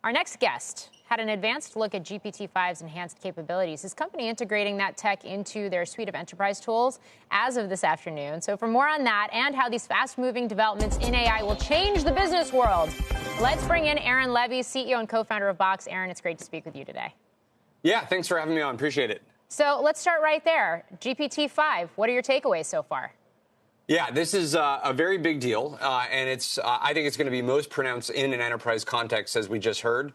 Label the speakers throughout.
Speaker 1: Our next guest had an advanced look at GPT-5's enhanced capabilities. His company integrating that tech into their suite of enterprise tools as of this afternoon. So for more on that and how these fast-moving developments in AI will change the business world, let's bring in Aaron Levie, CEO and co-founder of Box. Aaron, it's great to speak with you today.
Speaker 2: Yeah, thanks for having me on. Appreciate it.
Speaker 1: So let's start right there. GPT-5, what are your takeaways so far?
Speaker 2: Yeah, this is a very big deal, and I think it's going to be most pronounced in an enterprise context, as we just heard.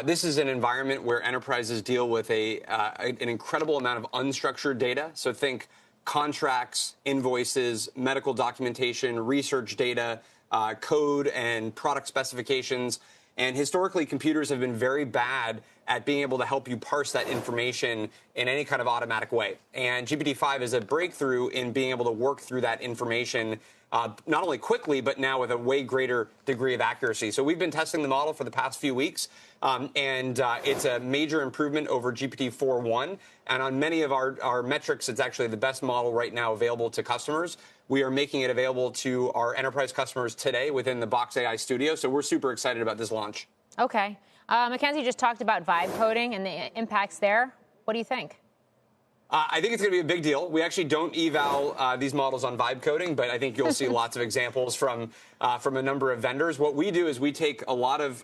Speaker 2: This is an environment where enterprises deal with an incredible amount of unstructured data. So think contracts, invoices, medical documentation, research data, code and product specifications. And historically, computers have been very bad at being able to help you parse that information in any kind of automatic way. And GPT-5 is a breakthrough in being able to work through that information not only quickly, but now with a way greater degree of accuracy. So we've been testing the model for the past few weeks, and it's a major improvement over GPT-4.1. And on many of our metrics, it's actually the best model right now available to customers. We are making it available to our enterprise customers today within the Box AI studio. So we're super excited about this launch.
Speaker 1: Okay. Mackenzie just talked about vibe coding and the impacts there. What do you think?
Speaker 2: I think it's going to be a big deal. We actually don't eval these models on vibe coding, but I think you'll see lots of examples from a number of vendors. What we do is we take a lot of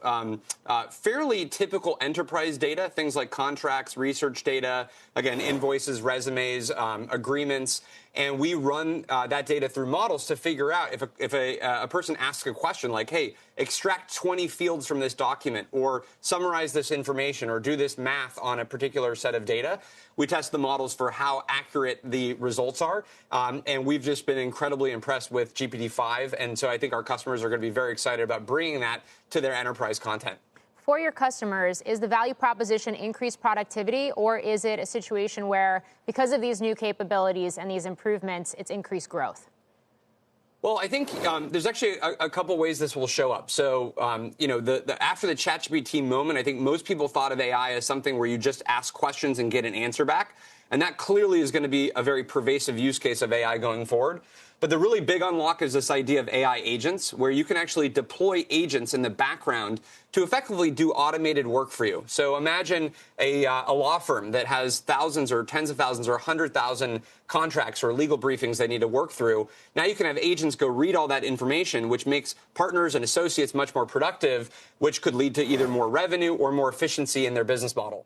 Speaker 2: fairly typical enterprise data, things like contracts, research data, again, invoices, resumes, agreements, and we run that data through models to figure out if a person asks a question like, hey, extract 20 fields from this document, or summarize this information, or do this math on a particular set of data. We test the models for how accurate the results are, and we've just been incredibly impressed with GPT-5, and so I think our customers are going to be very excited about bringing that to their enterprise content.
Speaker 1: For your customers, is the value proposition increased productivity, or is it a situation where, because of these new capabilities and these improvements, it's increased growth?
Speaker 2: Well, I think there's actually a couple ways this will show up. So, after the ChatGPT moment, I think most people thought of AI as something where you just ask questions and get an answer back. And that clearly is going to be a very pervasive use case of AI going forward. But the really big unlock is this idea of AI agents, where you can actually deploy agents in the background to effectively do automated work for you. So imagine a law firm that has thousands or tens of thousands or 100,000 contracts or legal briefings they need to work through. Now you can have agents go read all that information, which makes partners and associates much more productive, which could lead to either more revenue or more efficiency in their business model.